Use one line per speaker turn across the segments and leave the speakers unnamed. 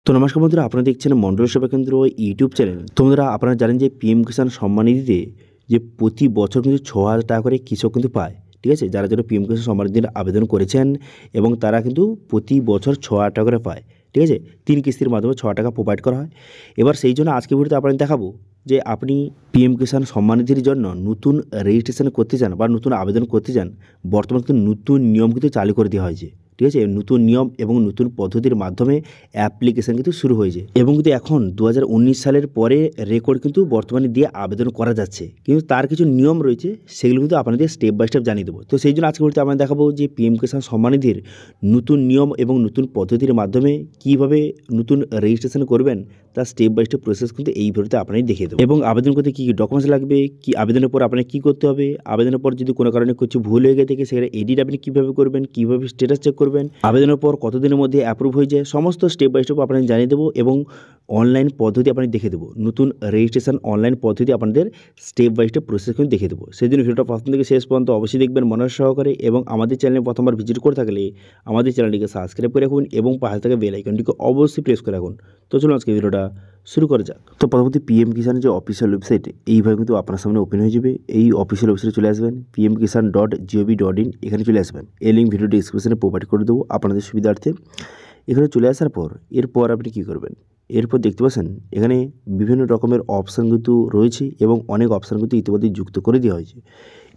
তো নমস্কার বন্ধুরা, আপনারা দেখছেন মন্ডল সেবা কেন্দ্র ইউটিউব চ্যানেল। তো বন্ধুরা, আপনারা জানেন যে পিএম কিষাণ সম্মান নিধিতে যে প্রতি বছর কিন্তু 6,000 টাকা করে কৃষক কিন্তু পায়। ঠিক আছে, যারা যারা পিএম কিষাণ সম্মান নিধির আবেদন করেছেন এবং তারা কিন্তু প্রতি বছর 6,000 টাকা করে পায়। ঠিক আছে, 3 কিস্তির মাধ্যমে 6 টাকা প্রোভাইড করা হয়। এবার সেই জন্য আজকে ভিডিওতে আপনাদের দেখাবো যে আপনি পিএম কিষাণ সম্মান নিধির জন্য নতুন রেজিস্ট্রেশন করতে চান বা নতুন আবেদন করতে চান, বর্তমানে কিন্তু নতুন নিয়ম কিন্তু চালু করে দেওয়া হয়েছে। ঠিক আছে, নতুন নিয়ম এবং নতুন পদ্ধতির মাধ্যমে অ্যাপ্লিকেশান কিন্তু শুরু হয়েছে এবং কিন্তু এখন 2019 সালের পরে রেকর্ড কিন্তু বর্তমানে দিয়ে আবেদন করা যাচ্ছে, কিন্তু তার কিছু নিয়ম রয়েছে, সেগুলো কিন্তু আপনাদের স্টেপ বাই স্টেপ জানিয়ে দেবো। তো সেই জন্য আজকে বলতে আমরা দেখাবো যে পিএম কিষাণ সম্মান নিধির নতুন নিয়ম এবং নতুন পদ্ধতির মাধ্যমে কীভাবে নতুন রেজিস্ট্রেশন করবেন, তার স্টেপ বাই স্টেপ প্রসেস কিন্তু এই ভিডিওতে আপনাদের দেখিয়ে দেবো। এবং আবেদন করতে কী কী ডকুমেন্টস লাগবে, কি আবেদনের পর আপনাকে কী করতে হবে, আবেদনের পর যদি কোনো কারণে কিছু ভুল হয়ে গিয়ে থাকে সেখানে এডিট আপনি কীভাবে করবেন, কীভাবে স্ট্যাটাস চেক করবেন, আবেদনের পর কতদিনের মধ্যে অ্যাপ্রুভ হয়ে যায়, সমস্ত স্টেপ বাই স্টেপ আপনাদের জানিয়ে দেবো এবং অনলাইন পদ্ধতি আপনাদের দেখে দেবো। নতুন রেজিস্ট্রেশন অনলাইন পদ্ধতি আপনাদের স্টেপ বাই স্টেপ প্রসেস কিন্তু দেখে দেবো। সেই জন্য ভিডিওটা প্রথম থেকে শেষ পর্যন্ত অবশ্যই দেখবেন মনোযোগ সহকারে, এবং আমাদের চ্যানেলে প্রথমবার ভিজিট করে থাকলে আমাদের চ্যানেলটিকে সাবস্ক্রাইব করে রাখুন এবং পাশে থাকা বেল আইকনটিকে অবশ্যই প্রেস করে রাখুন। তো চলুন আজকে ভিডিওটা শুরু করা যাক। তো প্রথমত পিএম কিষাণের যে অফিসিয়াল ওয়েবসাইট, এইভাবে কিন্তু আপনার সামনে ওপেন হয়ে যাবে। এই অফিসিয়াল ওয়েবসাইটে চলে আসবেন, pmkisan.gov.in, এখানে চলে আসবেন। এই লিঙ্ক ভিডিও ডিসক্রিপশনে প্রোভাইড করে দেবো আপনাদের সুবিধার্থে। এখানে চলে আসার পর এরপর আপনি কী করবেন, এরপর দেখতে পাচ্ছেন এখানে বিভিন্ন রকমের অপশান কিন্তু রয়েছে এবং অনেক অপশান কিন্তু ইতিমধ্যে যুক্ত করে দেওয়া হয়েছে।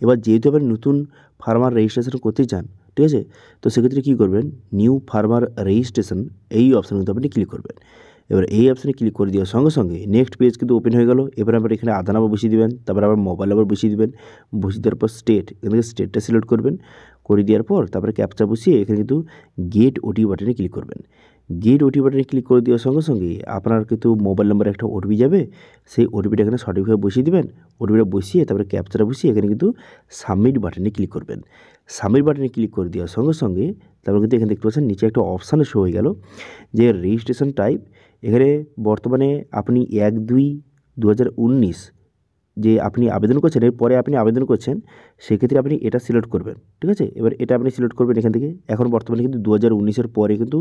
এবার যেহেতু আপনি নতুন ফার্মার রেজিস্ট্রেশন করতে চান, ঠিক আছে, তো সেক্ষেত্রে কী করবেন, নিউ ফার্মার রেজিস্ট্রেশন এই অপশান কিন্তু আপনি ক্লিক করবেন। এবার এই অপশানে ক্লিক করে দেওয়ার সঙ্গে সঙ্গে নেক্সট পেজ কিন্তু ওপেন হয়ে গেল। এবার আপনি এখানে আধার নাম্বার বসিয়ে দেবেন, তারপর আবার মোবাইল নাম্বার বসিয়ে দেবেন। বসিয়ে দেওয়ার পর স্টেট, এখান থেকে স্টেটটা সিলেক্ট করবেন। করে দেওয়ার পর তারপরে ক্যাপচা বসিয়ে এখানে কিন্তু গেট ওটিপি বাটনে ক্লিক করবেন। গেট ওটিপি বাটনে ক্লিক করে দেওয়ার সঙ্গে সঙ্গে আপনার কিন্তু মোবাইল নাম্বারে একটা ওটিপি যাবে, সেই ওটিপিটা এখানে সঠিকভাবে বসিয়ে দেবেন। ওটিপিটা বসিয়ে তারপরে ক্যাপচাটা বসিয়ে এখানে কিন্তু সাবমিট বাটনে ক্লিক করবেন। সাবমিট বাটনে ক্লিক করে দেওয়ার সঙ্গে সঙ্গে তারপর কিন্তু এখানে দেখতে পাচ্ছেন নিচে একটা অপশানে শো হয়ে গেল যে রেজিস্ট্রেশন টাইপ। এখানে বর্তমানে আপনি 1/2/2019 যে আপনি আবেদন করছেন, এরপরে আপনি আবেদন করছেন, সেক্ষেত্রে আপনি এটা সিলেক্ট করবেন। ঠিক আছে, এবার এটা আপনি সিলেক্ট করবেন এখান থেকে। এখন বর্তমানে কিন্তু 2019-এর পরে কিন্তু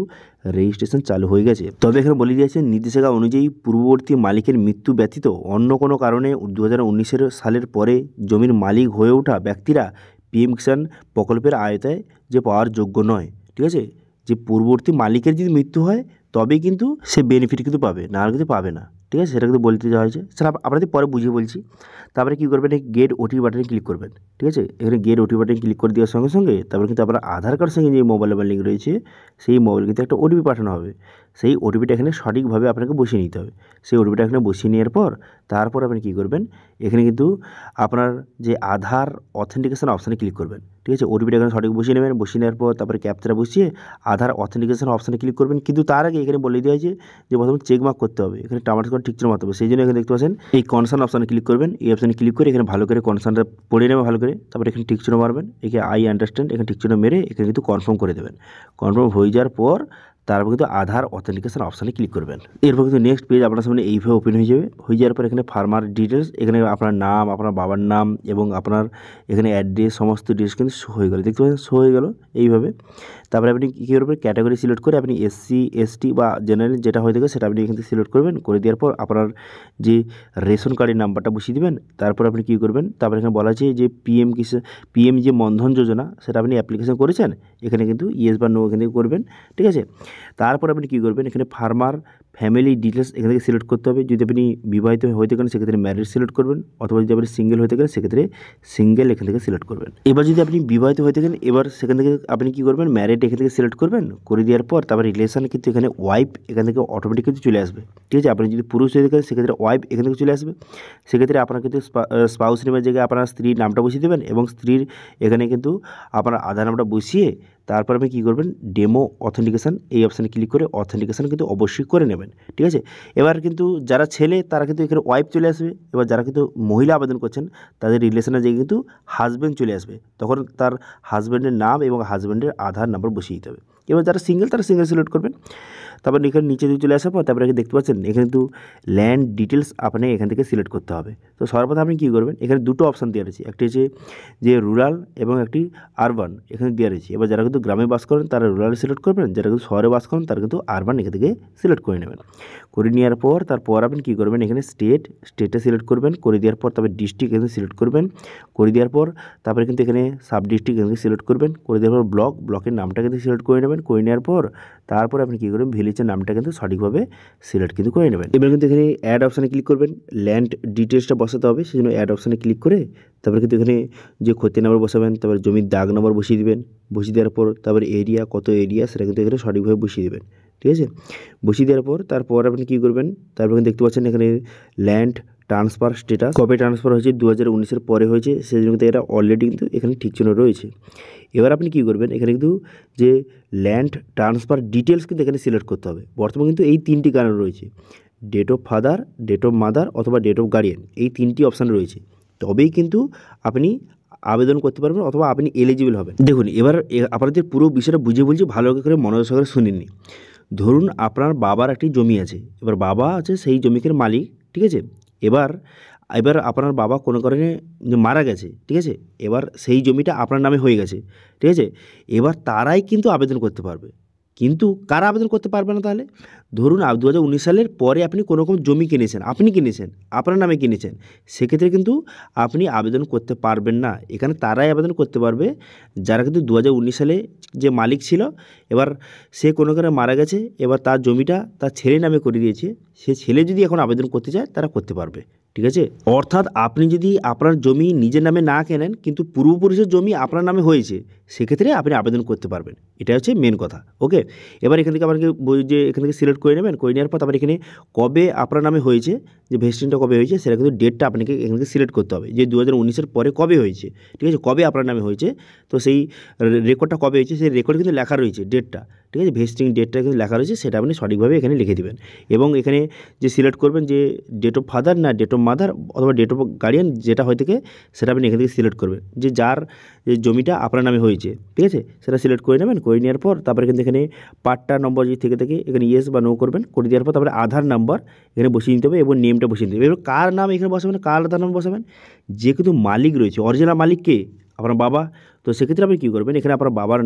রেজিস্ট্রেশন চালু হয়ে গেছে। তবে এখানে বলে দিয়েছে নির্দেশিকা অনুযায়ী পূর্ববর্তী মালিকের মৃত্যু ব্যতীত অন্য কোনো কারণে 2019 সালের পরে জমির মালিক হয়ে ওঠা ব্যক্তিরা পিএম কিষাণ প্রকল্পের আওতায় যে পাওয়ার যোগ্য নয়। ঠিক আছে, যে পূর্ববর্তী মালিকের যদি মৃত্যু হয় তবেই কিন্তু সে বেনিফিট কিন্তু পাবে, না হলে কিন্তু পাবে না। ঠিক আছে, সেটা কিন্তু বলতে দেওয়া হয়েছে, সেটা আপনাদের পরে বুঝিয়ে বলছি। তারপরে কী করবেন, এই গেট ওটিপি বাটনে ক্লিক করবেন। ঠিক আছে, এখানে গেট ওটিপি বাটনে ক্লিক করে দেওয়ার সঙ্গে সঙ্গে তারপরে কিন্তু আপনার আধার কার্ডের সঙ্গে যে মোবাইল নাম্বার লিঙ্ক রয়েছে, সেই মোবাইল কিন্তু একটা ওটিপি পাঠানো হবে। সেই ওটিপিটা এখানে সঠিকভাবে আপনাকে বসিয়ে নিতে হবে। সেই ওটিপিটা এখানে বসিয়ে নেওয়ার পর তারপর আপনি কী করবেন, এখানে কিন্তু আপনার যে আধার অথেন্টিকেশন অপশানে ক্লিক করবেন। ঠিক আছে, ওটিপিটা এখানে সঠিক বসিয়ে নেবেন। বসিয়ে নেওয়ার পর তারপরে ক্যাপচাটা বসিয়ে আধার অথেন্টিকেশন অপশানে ক্লিক করবেন। কিন্তু তার আগে এখানে বলে দেওয়া হয়েছে যে প্রথমে চেকমার্ক করতে হবে, এখানে টামাটো করে ঠিক চিহ্ন মারতে হবে। সেই জন্য এখানে দেখতে পাচ্ছেন এই কনসার্ন অপশানে ক্লিক করবেন। এই অপশানে ক্লিক করে এখানে ভালো করে কনসার্নটা পড়ে নেবে ভালো করে, তারপরে এখানে ঠিক চিহ্ন মারবেন। এখানে আই আন্ডারস্ট্যান্ড, এখানে ঠিক চিহ্ন মেরে এখানে কিন্তু কনফার্ম করে দেবেন। কনফার্ম হয়ে যাওয়ার পর তারপর কিন্তু আধার অথেন্টিকেশন অপশানে ক্লিক করবেন। এরপর কিন্তু নেক্সট পেজ আপনার সামনে এইভাবে ওপেন হয়ে যাবে। হয়ে যাওয়ার পর এখানে ফার্মার ডিটেলস, এখানে আপনার নাম, আপনার বাবার নাম এবং আপনার এখানে অ্যাড্রেস, সমস্ত ডিটেলস কিন্তু শো হয়ে গেল। দেখতে পাচ্ছেন শো হয়ে গেল এইভাবে। তারপরে আপনি কী করবেন, ক্যাটাগরি সিলেক্ট করে আপনি এসসি, এসটি বা জেনারেল যেটা হয়ে থাকে সেটা আপনি এখান থেকে সিলেক্ট করবেন। করে দেওয়ার পর আপনার যে রেশন কার্ডের নাম্বারটা বসিয়ে দেবেন। তারপর আপনি কী করবেন, তারপরে এখানে বলা আছে যে পিএম যে মনধন যোজনা সেটা আপনি অ্যাপ্লিকেশন করেছেন, এখানে কিন্তু ইয়েস বা নো এখান থেকে করবেন। ঠিক আছে, তারপর আপনি কী করবেন, এখানে ফার্মার ফ্যামিলি ডিটেলস এখান থেকে সিলেক্ট করতে হবে। যদি আপনি বিবাহিত হয়ে থাকেন সেক্ষেত্রে ম্যারিড সিলেক্ট করবেন, অথবা যদি আপনি সিঙ্গেল হয়ে থাকেন সেক্ষেত্রে সিঙ্গেল এখান থেকে সিলেক্ট করবেন। এবার যদি আপনি বিবাহিত হয়ে থাকেন, এবার সেখান থেকে আপনি কী করবেন, ম্যারিড এখান থেকে সিলেক্ট করবেন। করে দেওয়ার পর তারপর রিলেশন কিন্তু এখানে ওয়াইফ এখান থেকে অটোমেটিক কিন্তু চলে আসবে। ঠিক আছে, আপনি যদি পুরুষ হয়ে থাকেন সেক্ষেত্রে ওয়াইফ এখান থেকে চলে আসবে। সেক্ষেত্রে আপনার কিন্তু স্পাউস নেমের জায়গায় আপনার স্ত্রীর নামটা বসিয়ে দেবেন এবং স্ত্রীর এখানে কিন্তু আপনার আধার নামটা বসিয়ে তারপর আপনি কী করবেন, ডেমো অথেন্টিকেশান এই অপশানে ক্লিক করে অথেন্টিকেশান কিন্তু অবশ্যই করে নেবেন। ঠিক আছে, এবার কিন্তু যারা ছেলে তারা কিন্তু এখানে ওয়াইফ চলে আসবে। এবার যারা কিন্তু মহিলা আবেদন করছেন তাদের রিলেশনের জায়গায় কিন্তু হাজব্যান্ড চলে আসবে। তখন তার হাজব্যান্ডের নাম এবং হাজব্যান্ডের আধার নাম্বার বসিয়ে দিতে হবে। এবার যারা সিঙ্গেল তারা সিঙ্গেল সিলেক্ট করবেন। তারপর এখানে নিচে দিয়ে চলে আসার পর তারপরে দেখতে পাচ্ছেন এখানে কিন্তু ল্যান্ড ডিটেলস আপনি এখান থেকে সিলেক্ট করতে হবে। তো সর্বপ্রথম আপনি কী করবেন, এখানে দুটো অপশান দেওয়া রয়েছে, একটি হচ্ছে যে রুরাল এবং একটি আরবান এখানে দেওয়া রয়েছে। এবার যারা কিন্তু গ্রামে বাস করেন তারা রুরাল সিলেক্ট করবেন, যারা কিন্তু শহরে বাস করেন তারা কিন্তু আরবান এখান থেকে সিলেক্ট করে নেবেন। করে নেওয়ার পর তারপর আপনি কী করবেন, এখানে স্টেটটা সিলেক্ট করবেন, করে দেওয়ার পর তারপরে ডিস্ট্রিক্ট এখানে সিলেক্ট করবেন, করে দেওয়ার পর তারপরে কিন্তু এখানে সাব ডিস্ট্রিক্ট এখানে সিলেক্ট করবেন, করে দেওয়ার পর ব্লকের নামটা কিন্তু সিলেক্ট করে নেবেন। করে নেওয়ার পর তারপর আপনি কী করবেন, ভিলেজের নামটা কিন্তু সঠিকভাবে সিলেক্ট কিন্তু করে নেবেন। এবার কিন্তু এখানে অ্যাড অপশানে ক্লিক করবেন, ল্যান্ড ডিটেলসটা বসাতে হবে, সেই জন্য অ্যাড অপশানে ক্লিক করে তারপরে কিন্তু এখানে যে ক্ষতি নাম্বার বসাবেন, তারপরে জমির দাগ নাম্বার বসিয়ে দেবেন, বসিয়ে দেওয়ার পর তারপরে এরিয়া কত এরিয়া সেটা কিন্তু এখানে সঠিকভাবে বসিয়ে দেবেন। ঠিক আছে, বসিয়ে দেওয়ার পর তারপর আপনি কী করবেন, তারপর দেখতে পাচ্ছেন এখানে ল্যান্ড ট্রান্সফার স্ট্যাটাস কবে ট্রান্সফার হয়েছে 2019-এর পরে হয়েছে, সেই জন্য কিন্তু এটা অলরেডি কিন্তু এখানে ঠিক চিহ্ন রয়েছে। এবার আপনি কী করবেন, এখানে কিন্তু যে ল্যান্ড ট্রান্সফার ডিটেলস কিন্তু এখানে সিলেক্ট করতে হবে। বর্তমানে কিন্তু এই তিনটি কারণ রয়েছে, date of father, date of mother অথবা ডেট অফ গার্ডিয়ান, এই তিনটি অপশান রয়েছে। তবেই কিন্তু আপনি আবেদন করতে পারবেন অথবা আপনি এলিজিবল হবেন। দেখুন এবার আপনাদের পুরো বিষয়টা বুঝে বলছি, ভালো করে মনোযোগ সহকারে শুনিনি। ধরুন আপনার বাবার একটি জমি আছে, এবার বাবা আছে সেই জমির মালিক, ঠিক আছে। এবার আপনার বাবা কোনো কারণে মারা গেছে, ঠিক আছে। এবার সেই জমিটা আপনার নামে হয়ে গেছে, ঠিক আছে। এবার তারাই কিন্তু আবেদন করতে পারবে, কিন্তু কারা আবেদন করতে পারবে না তাহলে? ধরুন 2019 সালের পরে আপনি কোনো রকম জমি কিনেছেন, আপনার নামে কিনেছেন, সেক্ষেত্রে কিন্তু আপনি আবেদন করতে পারবেন না। এখানে তারাই আবেদন করতে পারবে যারা কিন্তু 2019 সালে যে মালিক ছিল, এবার সে কোনো কারণে মারা গেছে, এবার তার জমিটা তার ছেলে নামে করে দিয়েছে, সে ছেলে যদি এখন আবেদন করতে চায় তারা করতে পারবে, ঠিক আছে। অর্থাৎ আপনি যদি আপনার জমি নিজের নামে না কেনেন কিন্তু পূর্বপুরুষের জমি আপনার নামে হয়েছে, সেক্ষেত্রে আপনি আবেদন করতে পারবেন। এটা হচ্ছে মেন কথা, ওকে। এবার এখান থেকে আপনাকে যে এখান থেকে সিলেক্ট করে নেবেন, করে নেওয়ার পর তারপর এখানে কবে আপনার নামে হয়েছে, যে ভেস্টিংটা কবে হয়েছে সেটা কিন্তু ডেটটা আপনাকে এখান থেকে সিলেক্ট করতে হবে, যে 2019-এর পরে কবে হয়েছে, ঠিক আছে, কবে আপনার নামে হয়েছে। তো সেই রেকর্ডটা কবে হয়েছে সেই রেকর্ডে কিন্তু লেখা রয়েছে ডেটটা, ঠিক আছে, ভেস্টিং ডেটটা কিন্তু লেখা রয়েছে, সেটা আপনি সঠিকভাবে এখানে লিখে দেবেন। এবং এখানে যে সিলেক্ট করবেন যে ডেট অফ ফাদার না ডেট অফ মাদার অথবা ডেট অফ গার্ডিয়ান যেটা হয়ে থাকে সেটা আপনি এখান থেকে সিলেক্ট করবেন, যে যার যে জমিটা আপনার নামে হয়েছে, ঠিক আছে, সেটা সিলেক্ট করে নেবেন। করে নেওয়ার পর তারপরে কিন্তু এখানে পাট্টা নম্বর যদি থেকে থাকে এখানে ইয়েস বা নো করবেন, করে দেওয়ার পর তারপরে আধার নাম্বার এখানে বসিয়ে নিতে হবে এবং নেমটা বসিয়ে নিতে হবে। এবার কার নাম এখানে বসাবেন, কার আধার নাম বসাবেন, যে কিন্তু মালিক রয়েছে, অরিজিনাল মালিক কে, আপনার বাবা। তো সেক্ষেত্রে আপনি কী করবেন, এখানে আপনার বাবার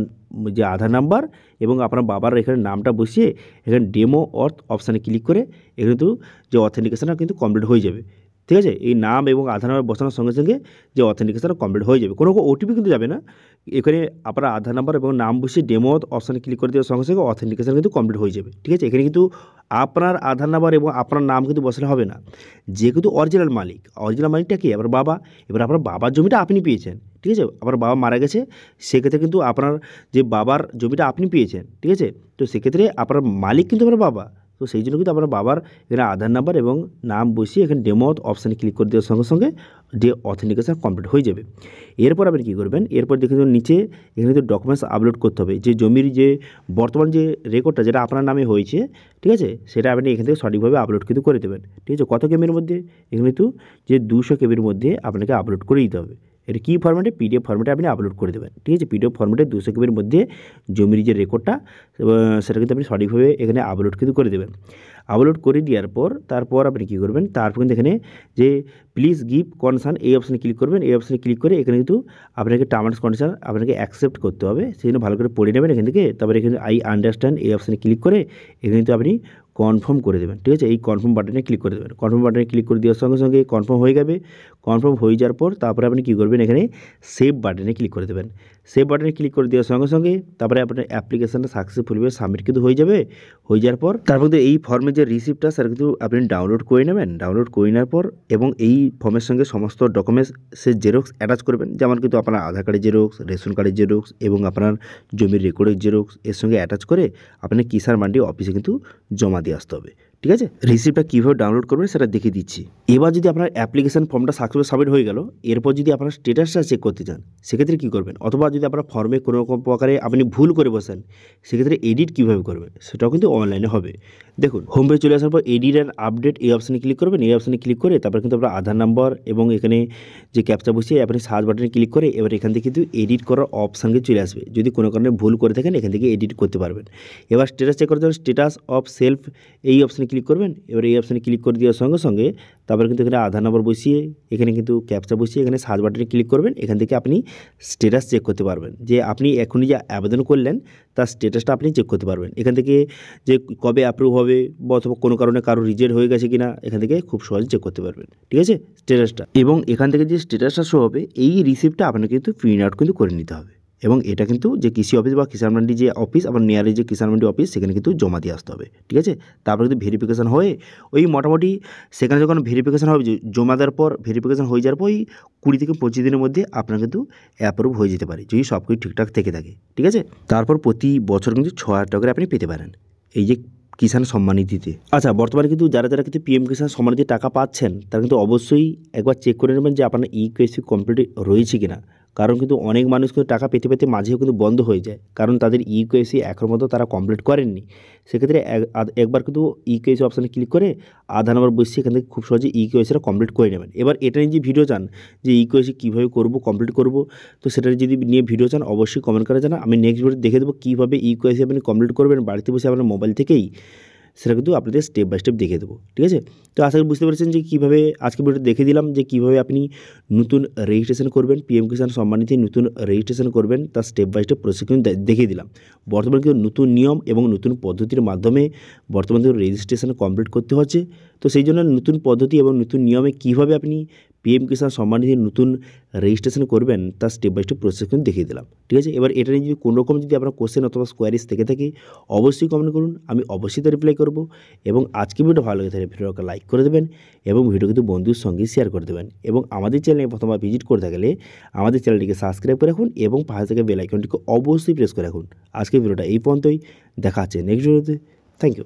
যে আধার নাম্বার এবং আপনার বাবার এখানে নামটা বসিয়ে এখানে ডেমো অর্থ অপশানে ক্লিক করে এখানে কিন্তু যে অথেন্টিকেশনটা কিন্তু কমপ্লিট হয়ে যাবে, ঠিক আছে। এই নাম এবং আধার নাম্বার বসানোর সঙ্গে সঙ্গে যে অথেন্টিকেশনটা কমপ্লিট হয়ে যাবে, কোনো ওটিপি কিন্তু যাবে না। এখানে আপনার আধার নাম্বার এবং নাম বসিয়ে ডেমো অপশানে ক্লিক করে দেওয়ার সঙ্গে সঙ্গে অথেন্টিকেশন কিন্তু কমপ্লিট হয়ে যাবে, ঠিক আছে। এখানে কিন্তু আপনার আধার নাম্বার এবং আপনার নাম কিন্তু বসালে হবে না, যে কিন্তু অরিজিনাল মালিকটা কি, আপনার বাবা। এবার আপনার বাবার জমিটা আপনি পেয়েছেন, ঠিক আছে, আপনার বাবা মারা গেছে, সেক্ষেত্রে কিন্তু আপনার যে বাবার জমিটা আপনি পেয়েছেন, ঠিক আছে। তো সেক্ষেত্রে আপনার মালিক কিন্তু আপনার বাবা। তো সেই জন্য কিন্তু আপনার বাবার এখানে আধার নাম্বার এবং নাম বসিয়ে এখানে ডেমো অপশানে ক্লিক করে দেওয়ার সঙ্গে সঙ্গে যে অথেন্টিকেশন কমপ্লিট হয়ে যাবে। এরপর আপনি কী করবেন, এরপর দেখে নিচে এখানে কিন্তু ডকুমেন্টস আপলোড করতে হবে, যে জমির যে বর্তমান যে রেকর্ডটা যেটা আপনার নামে হয়েছে, ঠিক আছে, সেটা আপনি এখান থেকে সঠিকভাবে আপলোড কিন্তু করে দেবেন, ঠিক আছে। কত কেবির মধ্যে, এখানে কিন্তু যে 200 কেবির মধ্যে আপনাকে আপলোড করে দিতে হবে। এটা কী ফরম্যাটে, পিডিএফ ফরম্যাটে আপনি আপলোড করে দেবেন, ঠিক আছে। পিডিএফ ফরম্যাটে 200 কেবির মধ্যে জমির যে রেকর্ডটা সেটা কিন্তু আপনি সঠিকভাবে এখানে আপলোড কিন্তু করে দেবেন। আপলোড করে দেওয়ার পর তারপর আপনি কী করবেন, তারপর কিন্তু এখানে যে প্লিজ গিভ কনসার্ন এই অপশানে ক্লিক করবেন। এই অপশানে ক্লিক করে এখানে কিন্তু আপনাকে টার্মস কন্ডিশন আপনাকে অ্যাকসেপ্ট করতে হবে, সেই জন্য ভালো করে পড়ে নেবেন এখান থেকে। তারপরে এখানে আই আন্ডারস্ট্যান্ড এই অপশানে ক্লিক করে এখানে কিন্তু আপনি কনফার্ম করে দেবেন, ঠিক আছে। এই কনফার্ম বাটনে ক্লিক করে দেবেন, কনফার্ম বাটনে ক্লিক করে দেওয়ার সঙ্গে সঙ্গে কনফার্ম হয়ে যাবে। কনফার্ম হয়ে যাওয়ার পর তারপরে আপনি কী করবেন, এখানে সেভ বাটনে ক্লিক করে দেবেন। সেভ বাটনে ক্লিক করে দেওয়ার সঙ্গে সঙ্গে তারপরে আপনার অ্যাপ্লিকেশানটা সাকসেসফুলভাবে সাবমিট কিন্তু হয়ে যাবে। হয়ে যাওয়ার পর তারপর এই ফর্মের যে রিসিপ্টটা সেটা কিন্তু আপনি ডাউনলোড করে নেবেন। ডাউনলোড করে নেওয়ার পর এবং এই ফর্মের সঙ্গে সমস্ত ডকুমেন্টসের জেরক্স অ্যাটাচ করবেন, যেমন কিন্তু আপনার আধার কার্ডের জেরক্স, রেশন কার্ডের জেরক্স এবং আপনার জমির রেকর্ডের জেরক্স এর সঙ্গে অ্যাটাচ করে আপনি কিষাণ মান্ডি অফিসে কিন্তু জমা দিয়ে আসতে হবে। ঠিক আছে। রিসিপ্টটা কীভাবে ডাউনলোড করবেন সেটা দেখিয়ে দিচ্ছি। এবার যদি আপনার অ্যাপ্লিকেশন ফর্মটা সাকসেসফুল সাবমিট হয়ে গেল, এরপর যদি আপনার স্ট্যাটাসটা চেক করতে চান সেক্ষেত্রে কী করবেন, অথবা যদি আপনার ফর্মে কোনো রকম প্রকারে আপনি ভুল করে বসেন সেক্ষেত্রে এডিট কীভাবে করবেন সেটাও কিন্তু অনলাইনে হবে। দেখুন, হোম পেজে চলে আসার পর এডিট অ্যান্ড আপডেট এই অপশানে ক্লিক করবেন। এই অপশানে ক্লিক করে তারপর কিন্তু আপনার আধার নাম্বার এবং এখানে যে ক্যাপচা বসিয়ে আপনি সার্চ বাটনে ক্লিক করে এবার এখান থেকে কিন্তু এডিট করার অপশান কিন্তু চলে আসবে। যদি কোনো কারণে ভুল করে থাকেন এখান থেকে এডিট করতে পারবেন। এবার স্ট্যাটাস চেক করার জন্য স্ট্যাটাস অফ সেলফ এই অপশানে ক্লিক করবেন। এবার এই অপশানে ক্লিক করে দেওয়ার সঙ্গে সঙ্গে তারপরে কিন্তু এখানে আধার নাম্বার বসিয়ে এখানে কিন্তু ক্যাপচা বসিয়ে এখানে সার্চ বাটনে ক্লিক করবেন। এখান থেকে আপনি স্ট্যাটাস চেক করতে পারবেন যে আপনি এখনই যে আবেদন করলেন তার স্ট্যাটাসটা আপনি চেক করতে পারবেন। এখান থেকে যে কবে অ্যাপ্রুভ হবে বা অথবা কোনো কারণে কারো রিজেক্ট হয়ে গেছে কিনা এখান থেকে খুব সহজে চেক করতে পারবেন, ঠিক আছে, স্ট্যাটাসটা। এবং এখান থেকে যে স্ট্যাটাসটা শো হবে এই রিসিপ্টটা আপনাকে কিন্তু প্রিন্ট আউট কিন্তু করে নিতে হবে এবং এটা কিন্তু যে কৃষি অফিস বা কিষাণ মান্ডি যে অফিস আপনার নিয়ারে যে কিষাণ মান্ডি অফিস সেখানে কিন্তু জমা দিয়ে আসতে হবে, ঠিক আছে। তারপরে কিন্তু ভেরিফিকেশান হয়ে ওই মোটামুটি সেখানে যখন ভেরিফিকেশান হবে জমা দেওয়ার পর ভেরিফিকেশান হয়ে যাওয়ার পর ওই 20 থেকে 25 দিনের মধ্যে আপনার কিন্তু অ্যাপ্রুভ হয়ে যেতে পারে যদি সব কিছু ঠিকঠাক থেকে থাকে, ঠিক আছে। তারপর প্রতি বছর কিন্তু 6,000 টাকা করে আপনি পেতে পারেন এই যে কিষাণ সম্মান নিধিতে। আচ্ছা, বর্তমানে কিন্তু যারা যারা কিন্তু পিএম কিষাণ সম্মান নিধির টাকা পাচ্ছেন তারা কিন্তু অবশ্যই একবার চেক করে নেবেন যে আপনার ইকেওয়াইসি কমপ্লিট রয়েছে কিনা। কারণ কিন্তু অনেক মানুষ কিন্তু টাকা পেতে পেতে মাঝেও কিন্তু বন্ধ হয়ে যায়, কারণ তাদের ইকেওয়াইসি এখনও মতো তারা কমপ্লিট করেননি। সেক্ষেত্রে একবার কিন্তু ইকেওয়াইসি অপশানে ক্লিক করে আধার নাম্বার বসিয়ে এখান থেকে খুব সহজে ইকেওয়াইসিটা কমপ্লিট করে নেবেন। এবার এটা নিয়ে যে ভিডিও চান যে ইকেওয়াইসি কীভাবে করবো কমপ্লিট করবো, তো সেটা যদি নিয়ে ভিডিও চান অবশ্যই কমেন্ট করে জানা। আমি নেক্সট ভিডিও দেখে দেবো কীভাবে ইকেওয়াইসি আপনি কমপ্লিট করবেন বাড়িতে বসে আপনার মোবাইল থেকেই, সেটা কিন্তু আপনাদের স্টেপ বাই স্টেপ দেখিয়ে দেবো, ঠিক আছে। তো আশা করি বুঝতে পেরেছেন যে কীভাবে আজকে ভিডিওটা দেখে দিলাম যে কীভাবে আপনি নতুন রেজিস্ট্রেশন করবেন, পিএম কিষাণ সম্মান নিধি নতুন রেজিস্ট্রেশন করবেন তার স্টেপ বাই স্টেপ প্রসেস কিন্তু দেখিয়ে দিলাম। বর্তমানে কিন্তু নতুন নিয়ম এবং নতুন পদ্ধতির মাধ্যমে বর্তমানে কিন্তু রেজিস্ট্রেশন কমপ্লিট করতে হচ্ছে। তো সেই জন্য নতুন পদ্ধতি এবং নতুন নিয়মে কীভাবে আপনি পিএম কিষাণ সম্মান নিধির নতুন রেজিস্ট্রেশন করবেন তার স্টেপ বাই স্টেপ প্রসেস কিন্তু দেখিয়ে দিলাম, ঠিক আছে। এবার এটা নিয়ে যদি কোনো রকম যদি আপনার কোশ্চেন অথবা কোয়ারিজ থেকে থাকে অবশ্যই কমেন্ট করুন, আমি অবশ্যই তার রিপ্লাই করবো। এবং আজকে ভিডিও ভালো লাগে তাহলে ভিডিওকে লাইক করে দেবেন এবং ভিডিও কিন্তু বন্ধুর সঙ্গে শেয়ার করে দেবেন। এবং আমাদের চ্যানেলে প্রথমবার ভিজিট করে থাকলে আমাদের চ্যানেলটিকে সাবস্ক্রাইব করে রাখুন এবং পাশে থেকে বেল আইকনটিকে অবশ্যই প্রেস করে রাখুন। আজকের ভিডিওটা এই পর্যন্তই, দেখা হচ্ছে নেক্সট ভিডিওতে। Thank you.